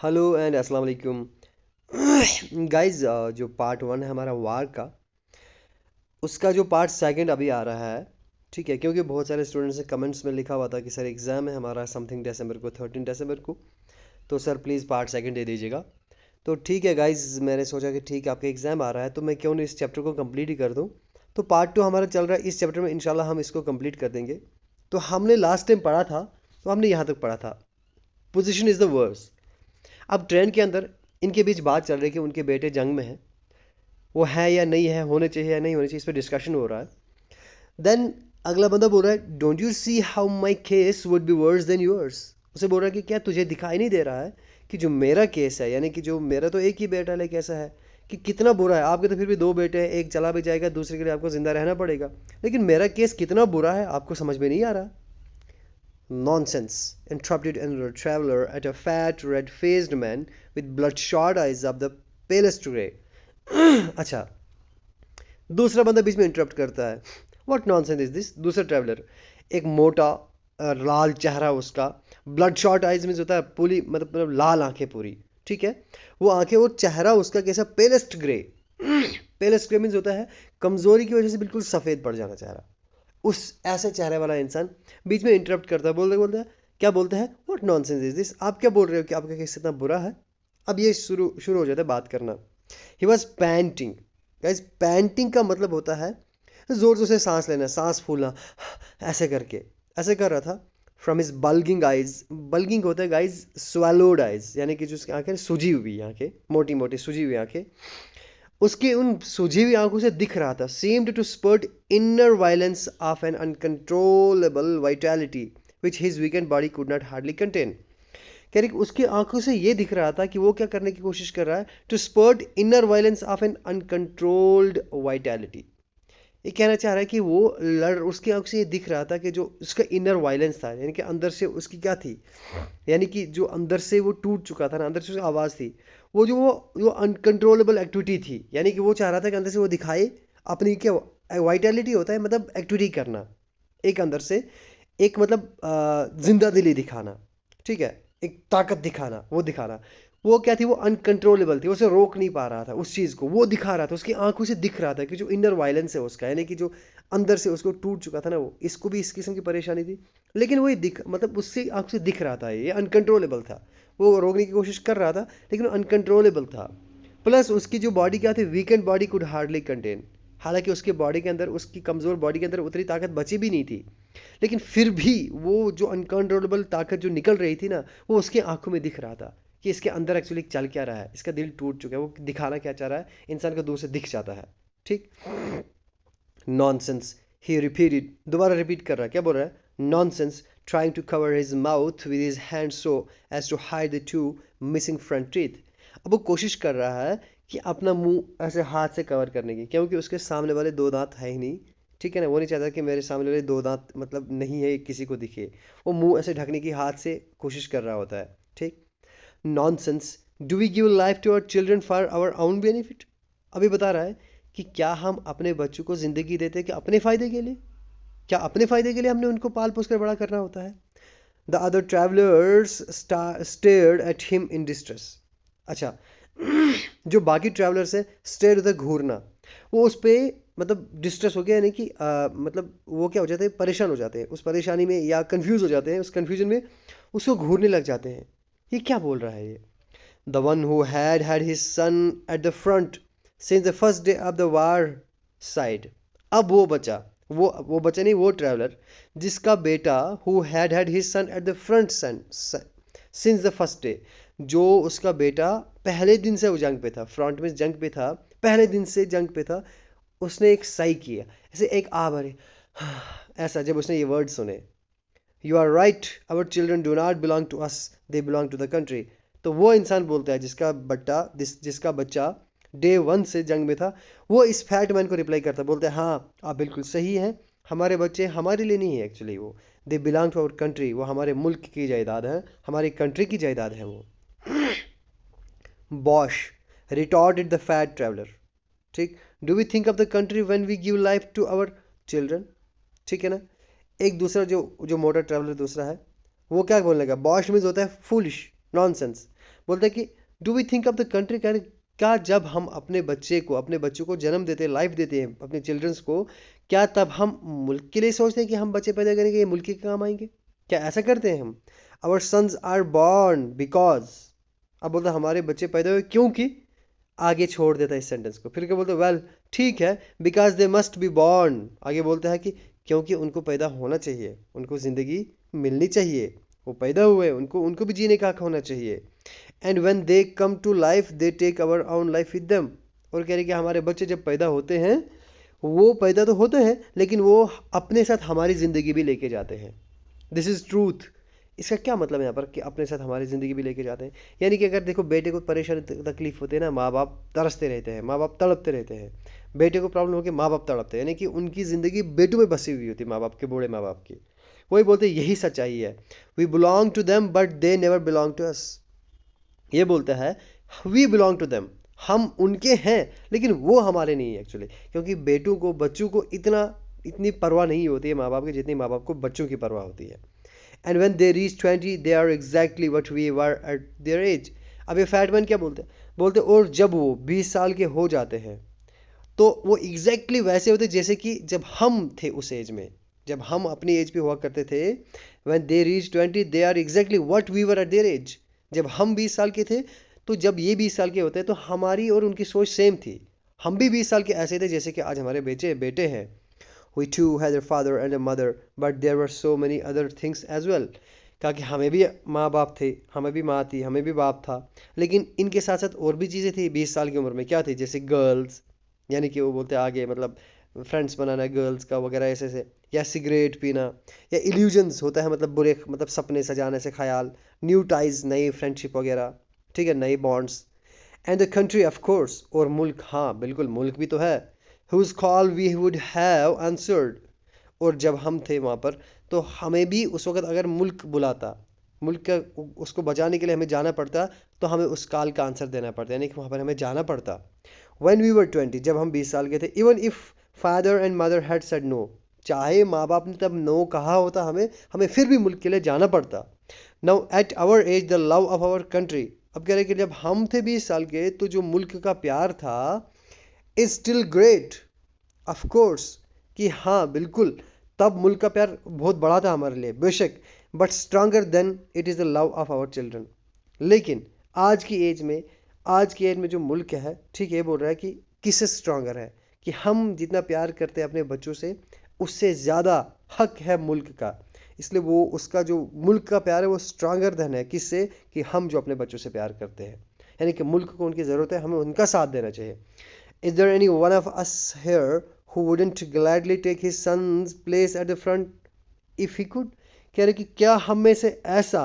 Hello and अस्सलाम वालेकुम guys. जो पार्ट वन है हमारा वार का, उसका जो पार्ट सेकंड अभी आ रहा है। ठीक है, क्योंकि बहुत सारे स्टूडेंट्स ने कमेंट्स में लिखा हुआ था कि सर एग्ज़ाम है हमारा समथिंग दिसंबर को, 13 दिसंबर को, तो सर प्लीज़ पार्ट सेकंड दे दीजिएगा। तो ठीक है गाइस, मैंने सोचा कि ठीक है आपका एग्ज़ाम आ रहा है तो मैं क्यों नहीं इस चैप्टर को कंप्लीट ही कर दूँ। तो पार्ट टू हमारा चल रहा है, इस चैप्टर में इंशाल्लाह हम इसको कंप्लीट कर देंगे। तो हमने लास्ट टाइम पढ़ा था, तो हमने यहाँ तक पढ़ा था, पोजिशन इज़ द वर्स। अब ट्रेन के अंदर इनके बीच बात चल रही है कि उनके बेटे जंग में हैं, वो है या नहीं है, होने चाहिए या नहीं होने चाहिए, इस पर डिस्कशन हो रहा है। देन अगला बंदा बोल रहा है, don't you see how my case would be worse than yours. उसे बोल रहा है कि क्या तुझे दिखाई नहीं दे रहा है कि जो मेरा केस है, यानी कि जो मेरा तो एक ही बेटा है, लेकिन ऐसा है कि कितना बुरा है। आपके तो फिर भी दो बेटे हैं, एक चला भी जाएगा, दूसरे के लिए आपको जिंदा रहना पड़ेगा, लेकिन मेरा केस कितना बुरा है आपको समझ में नहीं आ रहा। Nonsense, interrupted another traveler at a fat, red-faced man with bloodshot eyes of the palest grey. अच्छा, दूसरा बंदा बीच में इंटरप्ट करता है। What nonsense is this? दूसरा ट्रैवलर, एक मोटा लाल चेहरा उसका, ब्लड शॉट आइज मीन्स होता है पूरी, मतलब लाल आंखें पूरी। ठीक है, वो आंखें, वो चेहरा उसका कैसा, पेलेस्ट ग्रे। पेलेस्ट ग्रे मीन्स होता है कमजोरी की वजह से बिल्कुल सफेद पड़ जाना चेहरा। उस ऐसे चेहरे वाला इंसान बीच में इंटरप्ट करता है, बोलते बोलते क्या बोलते हैं, व्हाट नॉनसेंस इज दिस, आप क्या बोल रहे हो कि आपका केस इतना बुरा है। अब ये शुरू शुरू हो जाता है बात करना। He was painting. Guys, painting का मतलब होता है जोर जोर से सांस लेना, सांस फूलना, ऐसे करके, ऐसे कर रहा था। From his bulging eyes, bulging होता है गाइज स्वेलोड आइज, यानी कि जो उसकी आंखें सूजी हुई आंखें, मोटी मोटी सूजी हुई आंखें, उसके उन सूजी हुई आंखों से दिख रहा था, seemed to spurt inner violence of an uncontrollable vitality which his weakened body could not hardly contain। कह रही कि उसकी आंखों से ये दिख रहा था कि वो क्या करने की कोशिश कर रहा है, to spurt inner violence of an uncontrolled vitality. ये कहना चाह रहा है कि वो लड़, उसकी आंख से ये दिख रहा था कि जो उसका इनर वायलेंस था, यानी कि अंदर से उसकी क्या थी, यानी कि जो अंदर से वो टूट चुका था ना, अंदर से उसकी आवाज़ थी, वो अनकंट्रोलेबल एक्टिविटी थी, यानी कि वो चाह रहा था कि अंदर से वो दिखाए अपनी क्या, वाइटैलिटी होता है मतलब एक्टिविटी करना, एक अंदर से, एक मतलब जिंदा दिली दिखाना। ठीक है, एक ताकत दिखाना, वो दिखाना। वो क्या थी, वो अनकंट्रोलेबल थी, उसे रोक नहीं पा रहा था उस चीज़ को, वो दिखा रहा था, उसकी आंखों से दिख रहा था कि जो इनर वायलेंस है उसका, यानी कि जो अंदर से उसको टूट चुका था ना, वो, इसको भी इस किस्म की परेशानी थी। लेकिन वो ये दिख, मतलब उससे आंख से दिख रहा था, ये अनकंट्रोलेबल था। वो रोकने की कोशिश कर रहा था, लेकिन अनकंट्रोलेबल था। प्लस उसकी जो बॉडी क्या थी, weekend body could hardly contain. हालांकि उसके बॉडी के अंदर, उसकी कमज़ोर बॉडी के अंदर उतनी ताकत बची भी नहीं थी, लेकिन फिर भी वो जो अनकंट्रोलेबल ताकत जो निकल रही थी ना, वो उसकी आंखों में दिख रहा था कि इसके अंदर एक्चुअली चल क्या रहा है, इसका दिल टूट चुका है, वो दिखाना क्या चाह रहा है, इंसान को दूर से दिख जाता है। ठीक, नॉनसेंस, ही रिपीटेड, दोबारा रिपीट कर रहा है, क्या बोल रहा है, nonsense, trying to cover his mouth with his hand so as to hide the two missing front teeth. अब वो कोशिश कर रहा है कि अपना मुंह ऐसे हाथ से कवर करने की, क्योंकि उसके सामने वाले दो दांत है ही नहीं। ठीक है ना, वो नहीं चाहता कि मेरे सामने वाले दो दांत मतलब नहीं है किसी को दिखे, वो मुंह ऐसे ढकने की हाथ से कोशिश कर रहा होता है। ठीक, nonsense, do we give life to our children for our own benefit. अभी बता रहा है कि क्या हम अपने बच्चों को जिंदगी देते हैं कि अपने फायदे के लिए, क्या अपने फायदे के लिए हमने उनको पाल पोस कर बड़ा करना होता है। The other travellers stared at him in distress. अच्छा, जो बाकी ट्रैवलर्स है, स्टेयर होता है घूरना, वो उस पे मतलब डिस्ट्रेस हो गया, यानी कि मतलब वो क्या हो जाते हैं, परेशान हो जाते हैं उस परेशानी में, या कंफ्यूज हो जाते हैं उस कंफ्यूजन में, उसको घूरने लग जाते हैं। ये क्या बोल रहा है ये, the one who had had his son at the front since the first day of the war side. अब वो बचा नहीं, वो ट्रैवलर जिसका बेटा, who had had his son at the front since the first day, जो उसका बेटा पहले दिन से वो जंग पे था, फ्रंट में जंग पे था, पहले दिन से जंग पे था, उसने एक साई किया, ऐसे एक आ भरे, ऐसा जब उसने ये वर्ड सुने, you are right, our children do not belong to us, they belong to the country. तो वो इंसान बोलता है जिसका बच्चा डे वन से जंग में था, वो इस फैट मैन को रिप्लाई करता है, बोलता है हाँ आप बिल्कुल सही हैं, हमारे बच्चे हमारे लिए नहीं है एक्चुअली, वो they belong to our country, वो हमारे मुल्क की जायदाद है, हमारी कंट्री की जायदाद है वो। Bosh, retorted the fat traveller. ठीक, do we think of the country when we give life to our children. ठीक है ना, एक दूसरा जो जो मोटर ट्रैवलर दूसरा है, वो क्या बोलने का, बॉश मीन्स होता है फूलिश, नॉनसेंस, बोलता है कि do we think of the country, क्या जब हम अपने बच्चों को जन्म देते हैं, लाइफ देते हैं अपने चिल्ड्रंस को, क्या तब हम मुल्क के लिए सोचते हैं कि हम बच्चे पैदा करेंगे ये मुल्क के काम आएंगे? क्या ऐसा करते हैं हम? Our sons are born because, अब बोलता है हमारे बच्चे पैदा हुए क्योंकि, आगे छोड़ देता है इस सेंटेंस को, फिर क्या बोलते हैं, वेल ठीक है, because they must be born, आगे बोलता है कि क्योंकि उनको पैदा होना चाहिए, उनको ज़िंदगी मिलनी चाहिए, वो पैदा हुए, उनको उनको भी जीने का हक होना चाहिए। And when they come to life they take our own life with them, और कह रहे कि हमारे बच्चे जब पैदा होते हैं, वो पैदा तो होते हैं लेकिन वो अपने साथ हमारी ज़िंदगी भी लेके जाते हैं। This is truth. इसका क्या मतलब है यहाँ पर कि अपने साथ हमारी ज़िंदगी भी लेके जाते हैं? यानी कि अगर देखो बेटे को परेशानी तकलीफ होती है ना, माँ बाप तरसते रहते हैं, माँ बाप तड़पते रहते हैं। बेटे को प्रॉब्लम हो के माँ बाप तड़पते हैं, यानी कि उनकी ज़िंदगी बेटों में बसी हुई होती है, माँ बाप के, बूढ़े माँ बाप की। वही बोलते हैं यही सच्चाई है। We belong to them but they never belong to us. ये बोलता है वी बिलोंग टू देम, हम उनके हैं लेकिन वो हमारे नहीं है एक्चुअली, क्योंकि बेटों को, बच्चों को इतनी परवाह नहीं होती है माँ बाप की जितनी माँ बाप को बच्चों की परवाह होती है। And when they reach 20 they are exactly what we were at their age. अब ये फैटमैन क्या बोलते हैं, और जब वो 20 साल के हो जाते हैं तो वो एग्जैक्टली वैसे होते जैसे कि जब हम थे उस एज में, जब हम अपनी एज पे हुआ करते थे। When they reach 20 they are exactly what we were at their age. जब हम 20 साल के थे, तो जब ये 20 साल के होते हैं तो हमारी और उनकी सोच सेम थी। हम भी 20 साल के ऐसे थे जैसे कि आज हमारे बेटे हैं। We too had a father and a mother, but there were so many other things as well. कहा कि हमें भी माँ बाप थे, हमें भी माँ थी, हमें भी बाप था, लेकिन इनके साथ साथ और भी चीज़ें थी 20 साल की उम्र में। क्या थी? जैसे गर्ल्स, यानी कि वो बोलते आगे मतलब फ्रेंड्स बनाना गर्ल्स का वगैरह ऐसे ऐसे, या सिगरेट पीना, या इल्यूजन्स होता है मतलब बुरे, मतलब सपने सजाने से ख्याल, न्यू टाइज, नई फ्रेंडशिप वगैरह, ठीक है, नई bonds. And the country of course, और मुल्क, हाँ बिल्कुल मुल्क भी तो है। whose call we would have answered, और जब हम थे वहाँ पर तो हमें भी उस वक्त अगर मुल्क बुलाता, मुल्क का उसको बचाने के लिए हमें जाना पड़ता, तो हमें उस कॉल का आंसर देना पड़ता, यानी कि वहाँ पर हमें जाना पड़ता। when we were 20, जब हम 20 साल के थे, even if father and mother had said no, चाहे माँ बाप ने तब नो कहा होता हमें, हमें फिर भी मुल्क के लिए जाना पड़ता। now at our age the love of our country, अब कह रहे कि जब हम थे 20 साल के तो जो मुल्क का प्यार था is still great, of course, कि हाँ बिल्कुल, तब मुल्क का प्यार बहुत बड़ा था हमारे लिए बेशक, but stronger than it is the love of our children. लेकिन आज की एज में जो मुल्क है, ठीक है, ये बोल रहा है कि किससे स्ट्रांगर है, कि हम जितना प्यार करते हैं अपने बच्चों से, उससे ज़्यादा हक है मुल्क का। इसलिए वो उसका जो मुल्क का प्यार है वो स्ट्रांगर देन है, किससे, कि हम जो अपने बच्चों से प्यार करते हैं, यानी कि मुल्क को उनकी ज़रूरत है, हमें उनका साथ देना चाहिए। Is there any one of us here who wouldn't gladly take his son's place at the front if he could? कह रहे कि क्या हम में से ऐसा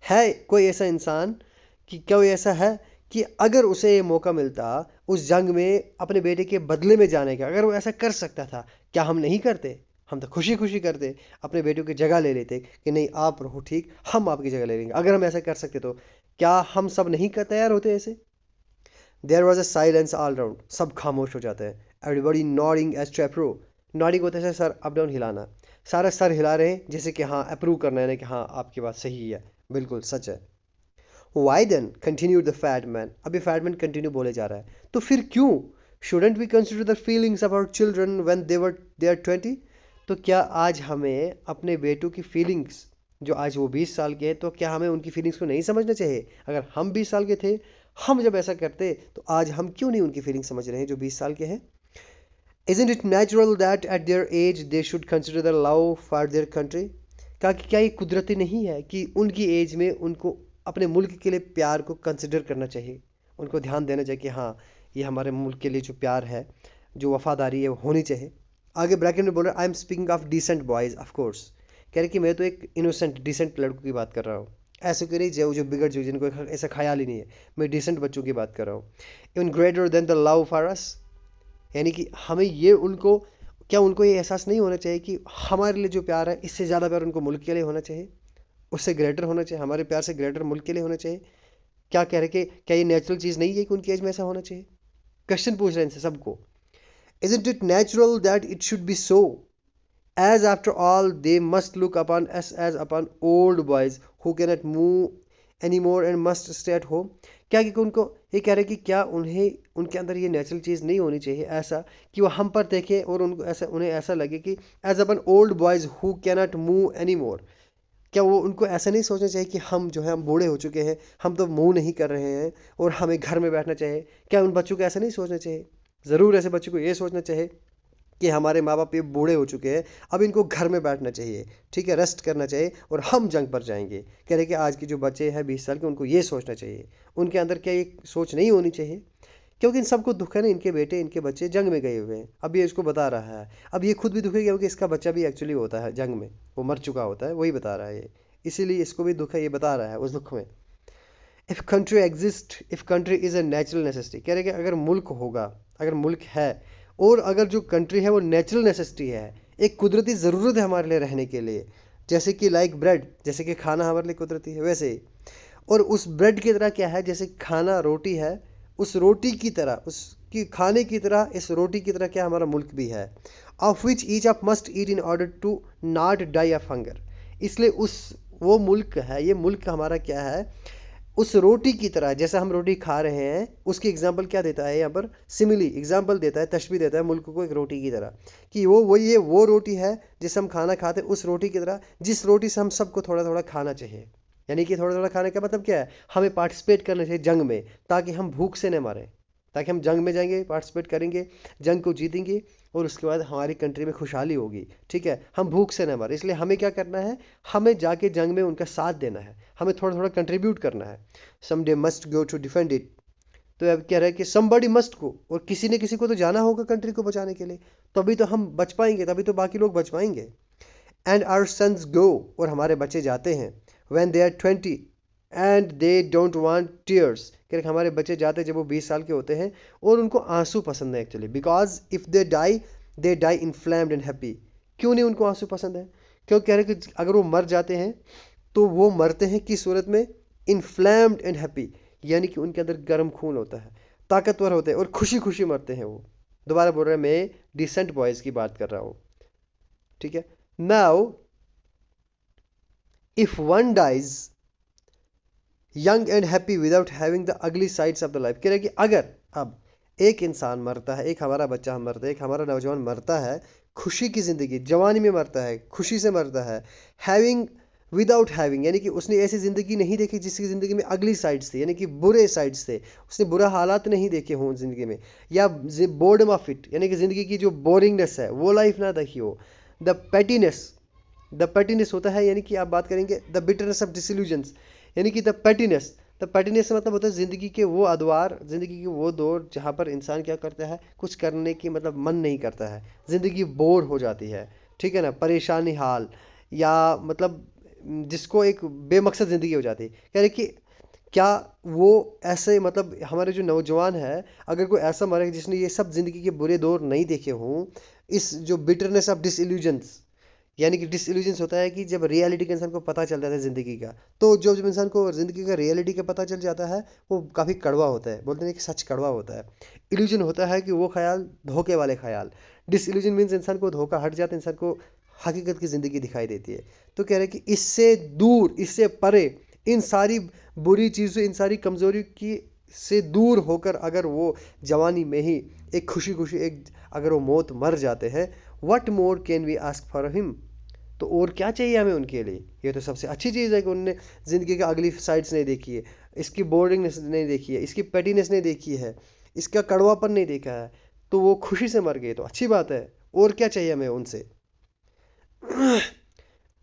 है कोई ऐसा इंसान, कि क्या कोई ऐसा है कि अगर उसे ये मौका मिलता उस जंग में अपने बेटे के बदले में जाने का, अगर वो ऐसा कर सकता था, क्या हम नहीं करते? हम तो खुशी खुशी करते, अपने बेटों की जगह ले लेते कि नहीं आप रहो ठीक, हम आपकी जगह ले लेंगे। अगर हम ऐसा कर सकते तो क्या हम सब नहीं कर तैयार होते ऐसे? There was a silence all round, सब खामोश हो जाते हैं। Everybody nodding as to approve, nodding होता है सर अप डाउन हिलाना, सारा सर हिला रहे हैं जैसे कि हाँ अप्रूव करना है ना, कि हाँ आपकी बात सही है, बिल्कुल सच है। Why then continue the fat man, अभी फैट मैन कंटिन्यू बोले जा रहा है, तो फिर क्यों shouldn't we consider the feelings of our children when they are 20, तो क्या आज हमें अपने बेटों की फीलिंग्स, जो आज वो 20 साल के हैं, तो क्या हमें उनकी फीलिंग्स को नहीं समझना चाहिए? अगर हम 20 साल के थे, हम जब ऐसा करते, तो आज हम क्यों नहीं उनकी फीलिंग समझ रहे हैं जो 20 साल के हैं? Isn't it natural that at their age they should consider the love for their country? कहा कि क्या ये कुदरती नहीं है कि उनकी एज में उनको अपने मुल्क के लिए प्यार को कंसिडर करना चाहिए, उनको ध्यान देना चाहिए कि हाँ ये हमारे मुल्क के लिए जो प्यार है, जो वफादारी है, वो होनी चाहिए। आगे ब्रैकेट में बोल रहा है I am speaking of decent boys, of course, कह रहे कि मैं तो एक इनोसेंट डिसेंट लड़कों की बात कर रहा हूँ, ऐसे कह रही जो बिगड़ जो जिनको ऐसा ख्याल ही नहीं है, मैं डिसेंट बच्चों की बात कर रहा हूँ। Even greater than the love for us, यानी कि हमें ये उनको, क्या उनको ये एहसास नहीं होना चाहिए कि हमारे लिए जो प्यार है इससे ज़्यादा प्यार उनको मुल्क के लिए होना चाहिए, उससे ग्रेटर होना चाहिए, हमारे प्यार से ग्रेटर मुल्क के लिए होना चाहिए? क्या कह रहे कि क्या ये नेचुरल चीज़ नहीं है कि उनकी एज में ऐसा होना चाहिए? क्वेश्चन पूछ रहे हैं इनसे सबको। Isn't it natural that it should be so? As after all, they must look upon us as upon old boys who cannot move any more and must stay at home. क्या कि उनको ये कह रहे हैं कि क्या उन्हें उनके अंदर ये नेचुरल चीज़ नहीं होनी चाहिए ऐसा कि वो हम पर देखें और उनको ऐसा उन्हें ऐसा लगे कि as upon old boys who cannot move any more. क्या वो उनको ऐसा नहीं सोचना चाहिए कि हम जो है हम बूढ़े हो चुके हैं, हम तो मूव नहीं कर रहे हैं और हमें घर में बैठना चाहिए? क्या उन बच्चों को ऐसा नहीं सोचना चाहिए? ज़रूर ऐसे बच्चों को ये सोचना चाहिए कि हमारे माँ बाप ये बूढ़े हो चुके हैं, अब इनको घर में बैठना चाहिए, ठीक है, रेस्ट करना चाहिए और हम जंग पर जाएंगे। कह रहे कि आज के जो बच्चे हैं 20 साल के, उनको ये सोचना चाहिए। उनके अंदर क्या ये सोच नहीं होनी चाहिए? क्योंकि इन सबको दुख है ना, इनके बेटे इनके बच्चे जंग में गए हुए हैं, अब ये इसको बता रहा है। अब ये खुद भी दुख है क्योंकि इसका बच्चा भी एक्चुअली होता है जंग में, वो मर चुका होता है, वही बता रहा है ये, इसीलिए इसको भी दुख है, ये बता रहा है उस दुख में। If country exist, if country is a natural necessity, कह रहे कि अगर मुल्क होगा, अगर मुल्क है और अगर जो कंट्री है वो नेचुरल नेसेसिटी है, एक कुदरती ज़रूरत है हमारे लिए रहने के लिए, जैसे कि लाइक ब्रेड, जैसे कि खाना हमारे लिए कुदरती है वैसे ही। और उस ब्रेड की तरह क्या है, जैसे खाना रोटी है, उस रोटी की तरह, उसकी खाने की तरह, इस रोटी की तरह क्या हमारा मुल्क भी है। Of which each of must eat in order to not die of hunger. इसलिए उस वो मुल्क है, ये मुल्क हमारा क्या है, उस रोटी की तरह, जैसा हम रोटी खा रहे हैं, उसकी एग्जाम्पल क्या देता है यहाँ पर, सिमिली एग्जाम्पल देता है, तशबीह देता है मुल्क को एक रोटी की तरह, कि वो रोटी है जिससे हम खाना खाते हैं, उस रोटी की तरह जिस रोटी से हम सबको थोड़ा थोड़ा खाना चाहिए। यानी कि थोड़ा थोड़ा खाने का मतलब क्या है, हमें पार्टिसिपेट करना चाहिए जंग में, ताकि हम भूख से न मारें, ताकि हम जंग में जाएंगे, पार्टिसिपेट करेंगे, जंग को जीतेंगे और उसके बाद हमारी कंट्री में खुशहाली होगी, ठीक है, हम भूख से न मारें। इसलिए हमें क्या करना है, हमें जाके जंग में उनका साथ देना है, हमें थोड़ा थोड़ा कंट्रीब्यूट करना है। Someday must go to defend it. तो अब कह रहा है कि समबडी मस्ट गो, और किसी ने किसी को तो जाना होगा कंट्री को बचाने के लिए, तभी तो हम बच पाएंगे, तभी तो बाकी लोग बच पाएंगे। एंड आवर सन्स गो, और हमारे बच्चे जाते हैं, when they are 20 and they don't want tears, कि हमारे बच्चे जाते हैं जब वो 20 साल के होते हैं और उनको आंसू पसंद है actually, because if they die inflamed and happy. क्यों नहीं उनको आंसू पसंद है? क्यों कह रहे हैं कि अगर वो मर जाते हैं तो वो मरते हैं किस सूरत में, इनफ्लैम्ड एंड हैप्पी, यानी कि उनके अंदर गर्म खून होता है, ताकतवर होते हैं और खुशी खुशी मरते हैं वो। दोबारा बोल रहे हैं, मैं डिसेंट बॉयज़ की बात कर रहा हूँ, ठीक है। Now if one dies young and happy without having the ugly sides of the life, कह रहे कि अगर अब एक इंसान मरता है, एक हमारा बच्चा मरता है, एक हमारा नौजवान मरता है खुशी की ज़िंदगी, जवानी में मरता है, खुशी से मरता है, हैविंग विदाउट हैविंग, यानी कि उसने ऐसी ज़िंदगी नहीं देखी जिसकी ज़िंदगी में अगली साइड्स थी, यानी कि बुरे साइड्स थे, उसने बुरा हालात नहीं देखे हों ज़िंदगी में, या बोर्डम ऑफ इट, यानी कि ज़िंदगी की जो बोरिंगनेस है वो लाइफ ना देखी हो। द पेटीनेस होता है, यानी कि आप बात करेंगे द बिटरनेस ऑफ डिसिल्यूजन्स, यानी कि द पेटीनेस मतलब होता है ज़िंदगी के वो अदवार, ज़िंदगी के वो दौर जहाँ पर इंसान क्या करता है, कुछ करने की मतलब मन नहीं करता है, ज़िंदगी बोर हो जाती है, ठीक है ना, परेशानी हाल, या मतलब जिसको एक बेमकसद ज़िंदगी हो जाती है। कह रहे कि क्या वो ऐसे मतलब हमारे जो नौजवान है, अगर कोई ऐसा मरे जिसने ये सब ज़िंदगी के बुरे दौर नहीं देखे हों, इस जो बिटरनेस ऑफ डिसइल्यूजन्स, यानी कि डिसइल्यूजन्स होता है कि जब रियलिटी का इंसान को पता चल जाता है ज़िंदगी का, तो जब इंसान को ज़िंदगी का रियलिटी का पता चल जाता है, वो काफ़ी कड़वा होता है, बोलते हैं कि सच कड़वा होता है। इल्यूजन होता है कि वो ख्याल, धोखे वाले ख्याल। डिसइल्यूजन मीन्स इंसान को धोखा हट जाता है, इंसान को हकीकत की ज़िंदगी दिखाई देती है। तो कह रहे हैं कि इससे दूर, इससे परे, इन सारी बुरी चीज़ों, इन सारी कमज़ोरी की से दूर होकर अगर वो जवानी में ही एक खुशी खुशी एक अगर वो मौत मर जाते हैं, what more can we ask for him, तो और क्या चाहिए हमें उनके लिए। ये तो सबसे अच्छी चीज़ है कि उनने ज़िंदगी का अगली साइड्स नहीं देखी है, इसकी बोरिंगनेस नहीं देखी है, इसकी पेटीनेस नहीं देखी है, इसका कड़वापन नहीं देखा है, तो वो खुशी से मर गए, तो अच्छी बात है। और क्या चाहिए हमें उनसे?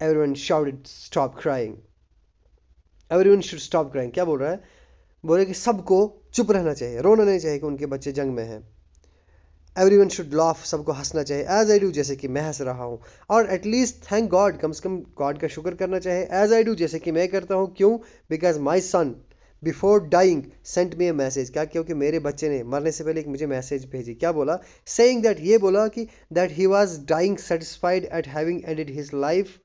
Everyone shouted stop crying, everyone should stop crying. क्या बोल रहा है? बोल रहे कि सबको चुप रहना चाहिए, रोना नहीं चाहिए कि उनके बच्चे जंग में हैं। एवरीवन शुड लाफ, सबको हंसना चाहिए, एज आई डू, जैसे कि मैं हंस रहा हूँ, और एटलीस्ट थैंक गॉड, कम से कम गॉड का शुक्र करना चाहिए, एज आई डू, जैसे कि मैं करता हूँ। क्यों? Because my son before dying sent me a message, क्या? क्योंकि मेरे बच्चे ने मरने से पहले एक मुझे मैसेज भेजी। क्या बोला? सेइंग दैट, ये बोला कि that he was dying satisfied at having ended his life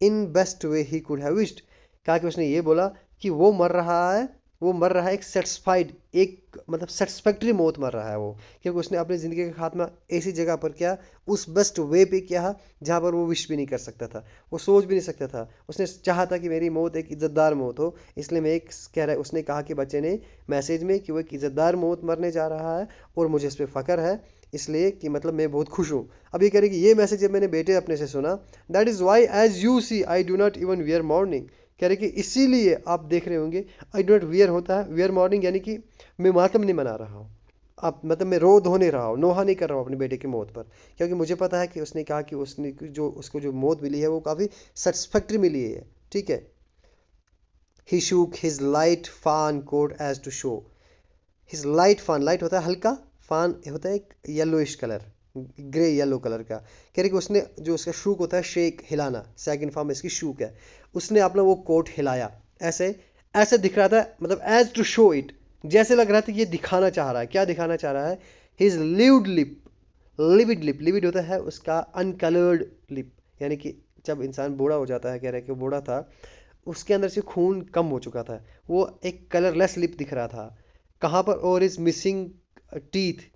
in best way he could have wished. कहा कि उसने ये बोला कि वो मर रहा है, वो मर रहा है एक सेटिस्फाइड, एक मतलब सेटिस्फैक्टरी मौत मर रहा है वो, क्योंकि उसने अपनी ज़िंदगी का खात्मा ऐसी जगह पर किया, उस बेस्ट वे पे किया जहाँ पर वो विश भी नहीं कर सकता था, वो सोच भी नहीं सकता था। उसने चाहा था कि मेरी मौत एक इज़्ज़तदार मौत हो, इसलिए मैं एक कह रहा है, उसने कहा कि बच्चे ने मैसेज में कि वो एक इज़्ज़तदार मौत मरने जा रहा है और मुझे इस पर फ़ख्र है, इसलिए कि मतलब मैं बहुत खुश हूँ। अब ये कह रहे कि ये मैसेज जब मैंने बेटे अपने से सुना, that is why as you see I do not even wear mourning, कह रहे कि इसीलिए आप देख रहे होंगे आई डू नॉट वियर होता है वियर मॉर्निंग, यानी कि मैं मातम नहीं मना रहा हूँ, आप मतलब मैं रो धो नहीं रहा हूँ, नोहा नहीं कर रहा हूँ अपने बेटे की मौत पर, क्योंकि मुझे पता है कि उसने कहा कि उसने जो उसको जो मौत मिली है वो काफ़ी सेटिस्फैक्ट्री मिली है, ठीक है। He shook his light fawn coat as to show his light fawn, light होता है हल्का, फान होता है एक yellowish colour, grey yellow colour का, कह रहे कि उसने जो उसका शूक होता है शेक हिलाना, सेकंड फॉर्म इसकी शूक है, उसने अपना वो कोट हिलाया, ऐसे ऐसे दिख रहा था, मतलब एज टू शो इट, जैसे लग रहा था ये दिखाना चाह रहा है, क्या दिखाना चाह रहा है, his lived lip, levied lip, levied होता है उसका अनकलर्ड लिप, यानी कि जब इंसान बूढ़ा हो जाता है, कह रहे हैं कि बूढ़ा था, उसके अंदर से खून कम हो चुका था, वो एक कलरलेस लिप दिख रहा था। कहाँ पर, और इज मिसिंग टीथ,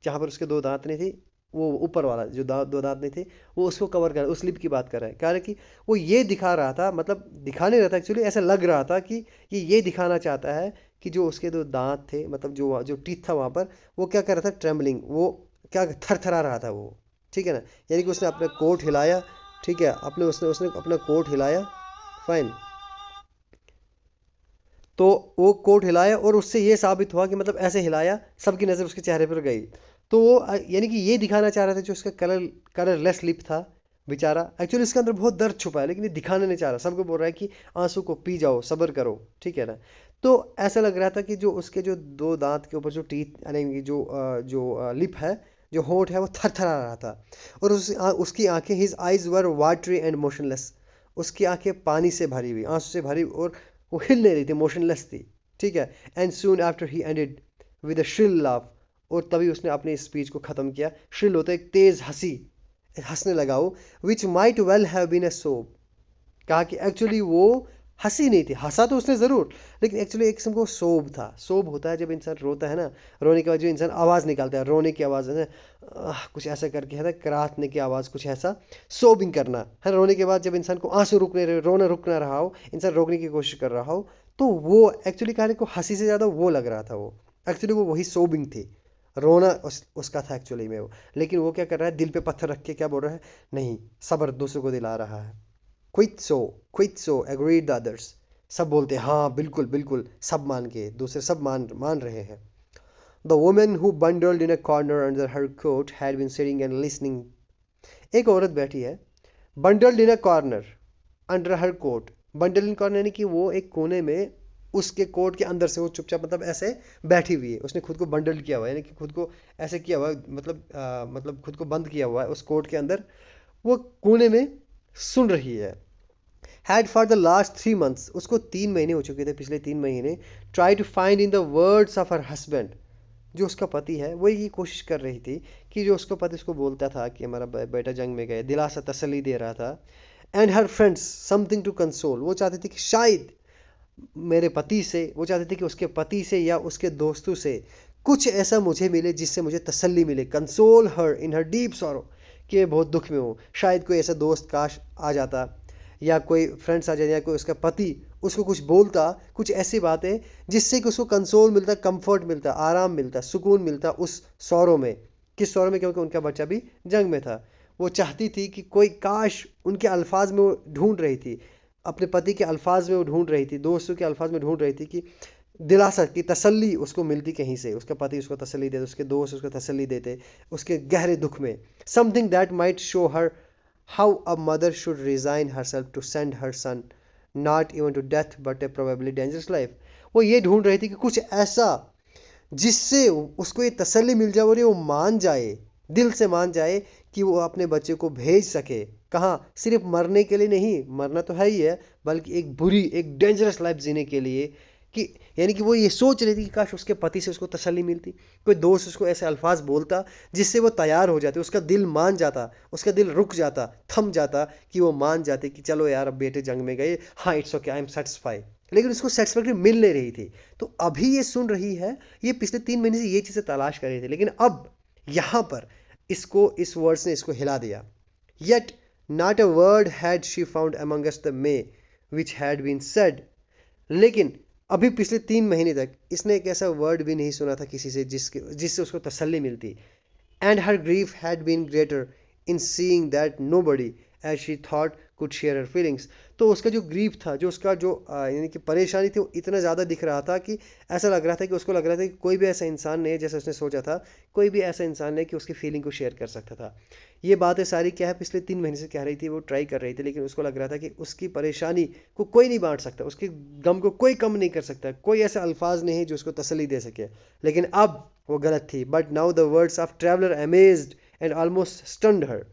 जहाँ पर उसके दो दांत नहीं थे, वो ऊपर वाला जो दो दांत नहीं थे, वो उसको कवर कर, उस लिप की बात कर रहा है, कह रहा है कि वो ये दिखा रहा था, मतलब दिखा नहीं रहा था एक्चुअली, ऐसा लग रहा था कि ये दिखाना चाहता है कि जो उसके दो दांत थे, मतलब जो जो टीथ था वहाँ पर, वो क्या कर रहा था, ट्रेम्बलिंग, वो क्या थरथरा रहा था वो, ठीक है ना। यानी कि उसने अपना कोट हिलाया, ठीक है, अपने उसने उसने अपना कोट हिलाया, फाइन, तो वो कोट हिलाया और उससे ये साबित हुआ कि मतलब ऐसे हिलाया, सबकी नज़र उसके चेहरे पर गई, तो वो यानी कि ये दिखाना चाह रहा था, जो उसका कलरलेस लिप था बेचारा, एक्चुअली इसके अंदर बहुत दर्द छुपा है, लेकिन ये दिखाना नहीं चाह रहा, सबको बोल रहा है कि आंसू को पी जाओ, सब्र करो, ठीक है ना। तो ऐसा लग रहा था कि जो उसके जो दो दांत के ऊपर जो टीथ, यानी जो लिप है, जो होंठ है, वो थरथरा रहा था, और उसकी आंखें, his eyes were watery and motionless, उसकी आंखें पानी से भरी हुई, आंसू से भरी, और वो हिल नहीं रही थी, मोशनलेस थी, ठीक है। And soon after he ended with a shrill laugh, और तभी उसने अपने स्पीच को ख़त्म किया, श्रिल होता है एक तेज़ हंसी, हंसने लगा वो, which might well have been a sob, कहा कि एक्चुअली वो हंसी नहीं थी, हंसा तो उसने ज़रूर, लेकिन एक्चुअली एक किस्म को सोब था, सोब होता है जब इंसान रोता है ना, रोने के बाद जो इंसान आवाज़ निकालता है, रोने की आवाज़ है ना, कुछ ऐसा करके है ना, कराहने की आवाज़, कुछ ऐसा, सोबिंग करना है, रोने के बाद जब इंसान को आंसू रुकने रहे, रोना रुक ना रहा हो, इंसान रोकने की कोशिश कर रहा हो, तो वो एक्चुअली कहानी को हंसी से ज़्यादा वो लग रहा था, वो एक्चुअली वो वही सोबिंग थी, रोना उसका था एक्चुअली में वो, लेकिन वो क्या कर रहा है, दिल पे पत्थर रख के क्या बोल रहा है, नहीं, सब्र दूसरों को दिला रहा है, quit so agreed the others, सब बोलते हैं हाँ बिल्कुल बिल्कुल, सब मान के, दूसरे सब मान मान रहे हैं। The woman who bundled in a corner under her coat had been sitting and listening, एक औरत बैठी है, bundled in a corner under her coat, bundle in corner यानी कि वो एक कोने में, उसके कोट के अंदर से वो चुपचाप, मतलब ऐसे बैठी हुई है, उसने खुद को बंडल किया हुआ है, यानी कि खुद को ऐसे किया हुआ है, मतलब खुद को बंद किया हुआ है उस कोट के अंदर, वो कोने में सुन रही है। Had for the last 3 months, उसको 3 महीने हो चुके थे, पिछले 3 महीने, try to find in the words of her husband, जो उसका पति है वो ये कोशिश कर रही थी कि जो उसका पति उसको बोलता था कि हमारा बेटा जंग में गए, दिलासा तसल्ली दे रहा था, and her friends something to console, वो चाहते थे कि शायद मेरे पति से, वो चाहते थे कि उसके पति से या उसके दोस्तों से कुछ ऐसा मुझे मिले जिससे मुझे तसल्ली मिले, कंसोल हर इन हर डीप सॉरो, कि मैं बहुत दुख में हूँ, शायद कोई ऐसा दोस्त काश आ जाता, या कोई फ्रेंड्स आ जाए, या कोई उसका पति उसको कुछ बोलता, कुछ ऐसी बातें जिससे कि उसको कंसोल मिलता, कंफर्ट मिलता, आराम मिलता, सुकून मिलता उस सौरों में, किस सौरों में, क्योंकि उनका बच्चा भी जंग में था। वो चाहती थी कि कोई काश, उनके अल्फाज में वो ढूंढ रही थी, अपने पति के अल्फाज में वो ढूंढ रही थी, दोस्तों के अल्फाज में ढूंढ रही थी कि दिलासा की तसल्ली उसको मिलती कहीं से, उसका पति उसको तसल्ली देते, उसके दोस्त उसको तसल्ली देते उसके गहरे दुख में, something that might show her how a mother should resign herself to send her son not even to death but a probably dangerous life. वो ये ढूंढ रही थी कि कुछ ऐसा जिससे उसको ये तसल्ली मिल जाए और ये वो मान जाए, दिल से मान जाए कि वो अपने बच्चे को भेज सके, कहाँ, सिर्फ मरने के लिए नहीं, मरना तो है ही है, बल्कि एक बुरी, एक डेंजरस लाइफ जीने के लिए, कि यानी कि वो ये सोच रही थी कि काश उसके पति से उसको तसल्ली मिलती, कोई दोस्त उसको ऐसे अल्फाज बोलता जिससे वो तैयार हो जाते, उसका दिल मान जाता, उसका दिल रुक जाता, थम जाता, कि वो मान जाते कि चलो यार अब बेटे जंग में गए, हाँ it's okay, I am satisfied, लेकिन उसको सेटिस्फैक्ट्री मिल नहीं रही थी। तो अभी ये सुन रही है, ये पिछले 3 महीने से ये चीज़ें तलाश कर रही थी, लेकिन अब यहाँ पर इसको इस वर्ड्स ने इसको हिला दिया। Yet not a word had she found amongst the May which had been said. लेकिन अभी पिछले 3 महीने तक इसने एक ऐसा वर्ड भी नहीं सुना था किसी से जिससे उसको तसल्ली मिलती। And her grief had been greater in seeing that nobody, as she thought, could share her feelings. तो उसका जो ग्रीफ था, जो उसका जो यानी कि परेशानी थी, वो इतना ज़्यादा दिख रहा था कि ऐसा लग रहा था कि उसको लग रहा था कि कोई भी ऐसा इंसान नहीं है, जैसे उसने सोचा था, कोई भी ऐसा इंसान नहीं कि उसकी फीलिंग को शेयर कर सकता था। ये बातें सारी क्या है, पिछले 3 महीने से कह रही थी, वो ट्राई कर रही थी, लेकिन उसको लग रहा था कि उसकी परेशानी को कोई नहीं बांट सकता, उसके गम को कोई कम नहीं कर सकता, कोई ऐसे अल्फाज नहीं है जो उसको तसल्ली दे सके। लेकिन अब वो गलत थी। But now the words of traveller amazed and almost stunned her.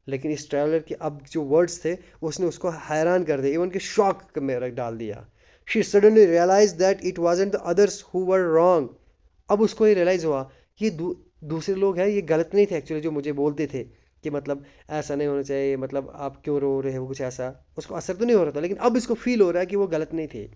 लेकिन इस ट्रैवलर के अब जो वर्ड्स थे उसने उसको हैरान कर दिया, इवन के शॉक में रख डाल दिया। She suddenly realise that it wasn't the others who were wrong. अब उसको ये रियलाइज हुआ कि दूसरे लोग हैं, ये गलत नहीं थे एक्चुअली जो मुझे बोलते थे कि मतलब ऐसा नहीं होना चाहिए, मतलब आप क्यों रो रहे हो, कुछ ऐसा उसको असर तो नहीं हो रहा था, लेकिन अब इसको फील हो रहा है कि वो गलत नहीं थे।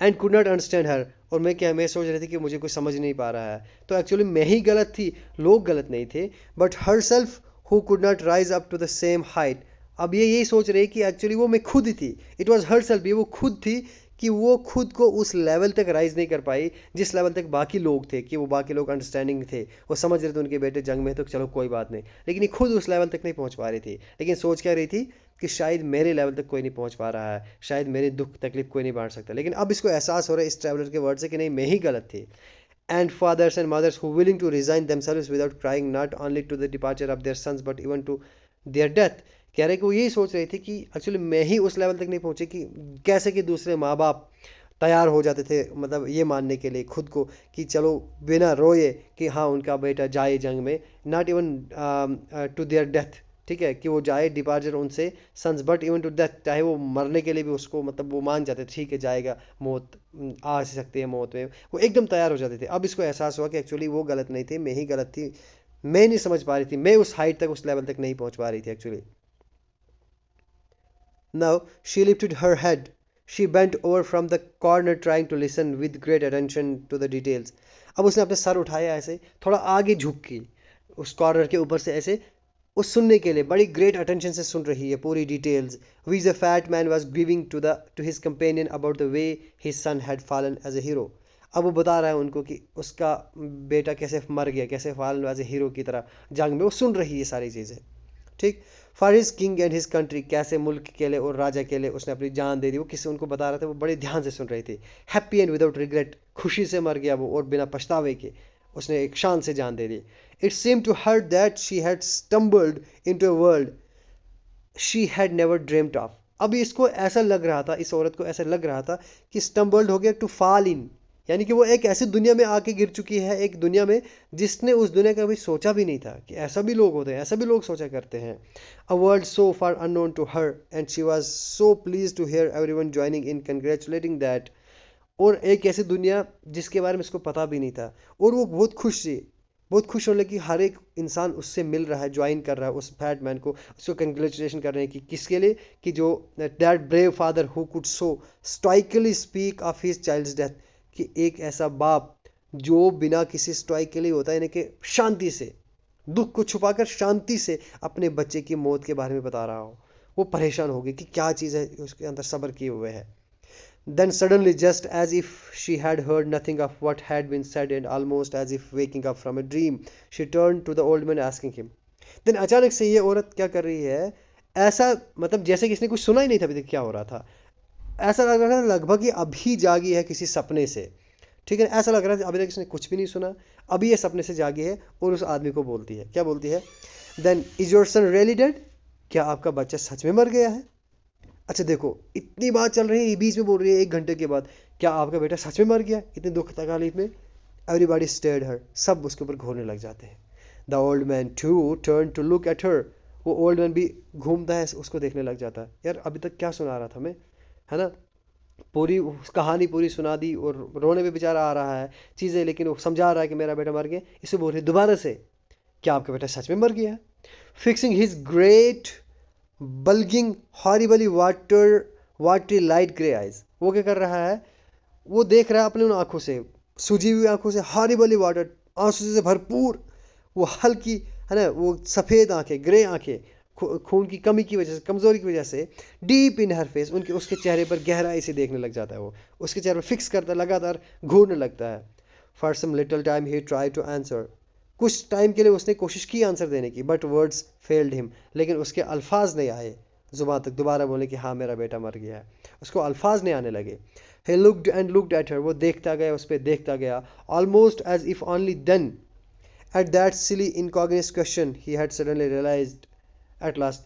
And could not understand her. और मैं सोच रही थी कि मुझे कुछ समझ नहीं पा रहा है। तो एक्चुअली मैं ही गलत थी, लोग गलत नहीं थे। But herself who could not rise up to the same height. अब ये यही सोच रही कि एक्चुअली वो मैं खुद ही थी। इट वॉज हर सेल्फ, ये वो खुद थी कि वो खुद को उस लेवल तक राइज नहीं कर पाई जिस लेवल तक बाकी लोग थे, कि वो बाकी लोग अंडरस्टैंडिंग थे, वो समझ रहे थे उनके बेटे जंग में, तो चलो कोई बात नहीं। लेकिन ये खुद उस लेवल तक नहीं पहुंच पा रही थी। लेकिन सोच क्या रही थी कि शायद मेरे लेवल तक कोई नहीं पहुंच पा रहा है, शायद मेरी दुख तकलीफ कोई नहीं बांट सकता। लेकिन अब इसको एहसास हो रहा है इस ट्रैवलर के वर्ड से कि नहीं, मैं ही गलत थी। And fathers and mothers who willing to resign themselves without crying not only to the departure of their sons but even to their death। कह रहे कि वो यही सोच रही थी कि एक्चुअली मैं ही उस लेवल तक नहीं पहुंची कि कैसे कि दूसरे माँ बाप तैयार हो जाते थे, मतलब ये मानने के लिए खुद को कि चलो बिना रोए कि हाँ उनका बेटा जाए जंग में, not even to their death. ठीक है कि वो जाए डिपार्चर उनसे sons but even to death, चाहे वो मरने के लिए भी उसको मतलब वो मान जाते थे, ठीक है जाएगा, मौत आ सकती है, मौत में वो एकदम तैयार हो जाते थे। अब इसको एहसास हुआ कि एक्चुअली वो गलत नहीं थे, मैं ही गलत थी, मैं नहीं समझ पा रही थी, मैं उस हाइट तक उस लेवल तक नहीं पहुंच पा रही थी actually. Now she lifted her head. She bent over from the corner trying to listen with great attention to the details. अब उसने अपना सर उठाया ऐसे, थोड़ा आगे झुक के उस कॉर्नर के ऊपर से ऐसे, उस सुनने के लिए बड़ी ग्रेट अटेंशन से सुन रही है पूरी details. Which the fat man was giving to his companion about the way his son had fallen as a hero. अब वो बता रहा है उनको कि उसका बेटा कैसे मर गया, कैसे फॉलन एज ए हीरो की तरह जंग में, वो सुन रही है सारी चीज़ें। ठीक। For his king and his country, कैसे मुल्क के लिए और राजा के लिए उसने अपनी जान दे दी, वो किसी उनको बता रहा था, वो बड़े ध्यान से सुन रही थी। हैप्पी एंड विदाउट रिग्रेट, खुशी से मर गया वो और बिना पछतावे के उसने एक शान से जान दे दी। It seem to her that she had stumbled into a world she had never dreamed of. अब इसको ऐसा लग रहा था, इस औरत को ऐसा लग रहा था कि स्टम्बल्ड हो गया, टू फॉल इन, यानी कि वो एक ऐसी दुनिया में आके गिर चुकी है, एक दुनिया में जिसने उस दुनिया का कभी सोचा भी नहीं था कि ऐसा भी लोग होते हैं, ऐसा भी लोग सोचा करते हैं। A world so far unknown to her and she was so please to hear everyone joining in congratulating that. और एक ऐसी दुनिया जिसके बारे में इसको पता भी नहीं था, और वो बहुत खुश थी, बहुत खुश होने की हर एक इंसान उससे मिल रहा है, ज्वाइन कर रहा है उस फैट मैन को, उसको कंग्रेचुलेशन कर रहे हैं कि किसके लिए, कि जो that brave father who could so stoically speak of his child's death, कि एक ऐसा बाप जो बिना किसी स्टोइक के लिए होता है, यानी कि शांति से, दुख को छुपाकर शांति से अपने बच्चे की मौत के बारे में बता रहा हो। वो परेशान हो गई कि क्या चीज़ है उसके अंदर सब्र किए हुए है। Then suddenly, just as if she had heard nothing of what had been said and almost as if waking up from a dream, she turned to the old man asking him. Then अचानक से ये औरत क्या कर रही है, ऐसा मतलब जैसे किसी ने कुछ सुना ही नहीं था अभी तक क्या हो रहा था, ऐसा लग रहा था लगभग ये अभी जागी है किसी सपने से। ठीक है, ऐसा लग रहा था अभी तक इसने कुछ भी नहीं सुना, अभी ये सपने से जागी है। और उस आदमी को बोलती है, क्या बोलती है, then is your son really dead, क्या आपका बच्चा सच में मर गया है। अच्छा देखो, इतनी बात चल रही है, बीच में बोल रही है 1 घंटे के बाद, क्या आपका बेटा सच में मर गया इतनी दुख तकलीफ में। एवरीबॉडी स्टेयर्ड हर, सब उसके ऊपर घूरने लग जाते हैं। The old man to turn to look at her, वो ओल्ड मैन भी घूमता है, उसको देखने लग जाता है। यार अभी तक क्या सुना रहा था मैं, है ना, पूरी कहानी पूरी सुना दी और रोने पे बेचारा आ रहा है चीज़ें, लेकिन वो समझा रहा है कि मेरा बेटा मर गया। इसे बोल रही दोबारा से, क्या आपका बेटा सच में मर गया। Fixing his great bulging horribly watery light grey eyes, वो क्या कर रहा है, वो देख रहा है अपने उन आंखों से, सूजी हुई आंखों से, हॉरिबली वाटर, आंसू से भरपूर, वो हल्की, है ना, वो सफ़ेद आंखें, ग्रे आंखें, खून की कमी की वजह से, कमज़ोरी की वजह से, डीप इन हर फेस, उनके उसके चेहरे पर गहराई से देखने लग जाता है वो, उसके चेहरे पर फिक्स करता है, लगातार घूरने लगता है। For some little time he try to answer, कुछ टाइम के लिए उसने कोशिश की आंसर देने की, बट वर्ड्स फेल्ड हिम, लेकिन उसके अल्फाज नहीं आए जुबान तक दोबारा बोले कि हाँ मेरा बेटा मर गया है, उसको अल्फाज नहीं आने लगे। he looked and looked at her, वो देखता गया, उस पर देखता गया, almost as if only then, at that silly incongruous question, he had suddenly realized at last,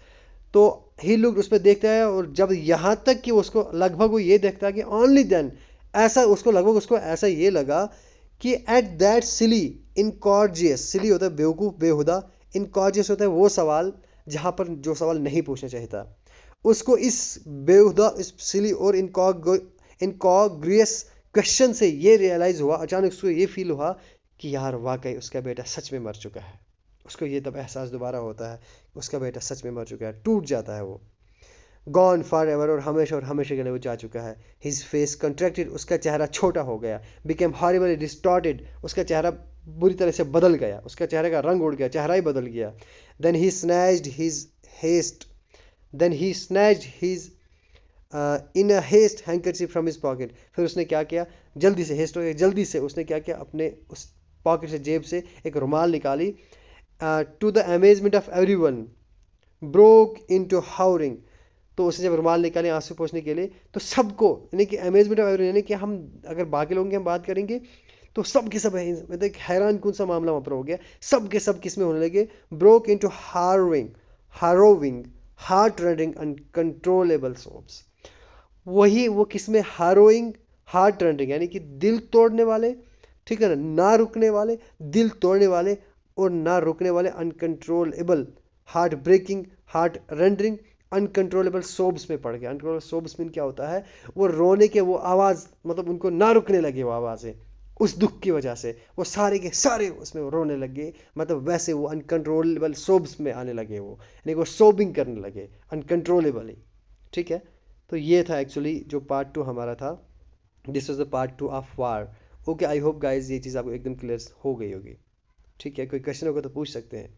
तो ही लुक उस पर देखता है, और जब यहाँ तक कि उसको लगभग वो ये देखता है कि ओनली देन, ऐसा उसको लगभग उसको ऐसा ये लगा कि एट दैट सिली इनकॉर्जियस, सिली होता है बेवकूफ़ बेहुदा, इनकॉर्जियस होता है वो सवाल जहाँ पर जो सवाल नहीं पूछना चाहिए था, उसको इस बेहुदा, इस सिली और इनकॉग्रियस क्वेश्चन से ये रियलाइज़ हुआ, अचानक उसको ये फील हुआ कि यार वाकई उसका बेटा सच में मर चुका है। उसको ये तब एहसास दोबारा होता है, उसका बेटा सच में मर चुका है, टूट जाता है वो। गॉन फॉर एवर, और हमेशा के लिए वो जा चुका है। हिज फेस कंट्रैक्टेड, उसका चेहरा छोटा हो गया, बिकेम हॉरिबली डिस्टॉर्टेड, उसका चेहरा बुरी तरह से बदल गया, उसका चेहरे का रंग उड़ गया, चेहरा ही बदल गया। Then he snatched his haste then he snatched his in a haste handkerchief from his pocket, फिर उसने क्या किया, जल्दी से हेस्ट हो गया, जल्दी से उसने क्या किया, अपने उस पॉकेट से, जेब से एक रुमाल निकाली। To the amazement of every one broke into harrowing, तो उसने जब रुमाल निकाले आंसू पोंछने के लिए, तो सबको, यानी कि अमेजमेंट ऑफ एवरी, यानी कि हम अगर बाकी लोगों की हम बात करेंगे तो सब के सब मतलब एक हैरान कौन सा मामला वहाँ पर हो गया, सब के सब किस में होने लगे, broke into harrowing, harrowing, heart running uncontrollable sobs. वही वो किसमें, हारोइंग, हार्ट रनिंग, यानी कि दिल तोड़ने वाले, ठीक है ना, ना रुकने वाले, दिल तोड़ने वाले, और ना रुकने वाले, uncontrollable, heart breaking, heart rendering, uncontrollable sobs में पड़ गया। अनकंट्रोलेबल सोब्स में क्या होता है, वो रोने के, वो आवाज़, मतलब उनको ना रुकने लगे वो आवाज़ें, उस दुख की वजह से वो सारे के सारे उसमें रोने लगे, मतलब वैसे वो अनकंट्रोलेबल सोब्स में आने लगे, वो यानी वो सोबिंग करने लगे अनकंट्रोलेबली। ठीक है, तो ये था एक्चुअली जो पार्ट टू हमारा था, this was the part two of war. Okay, I hope guys ये चीज़ आपको एकदम क्लियर हो गई होगी। ठीक है, कोई क्वेश्चन होगा तो पूछ सकते हैं।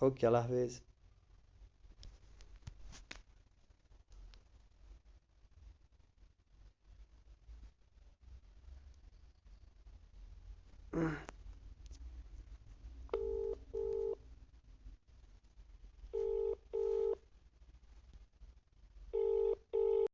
ओके, अल्लाह हाफिज़।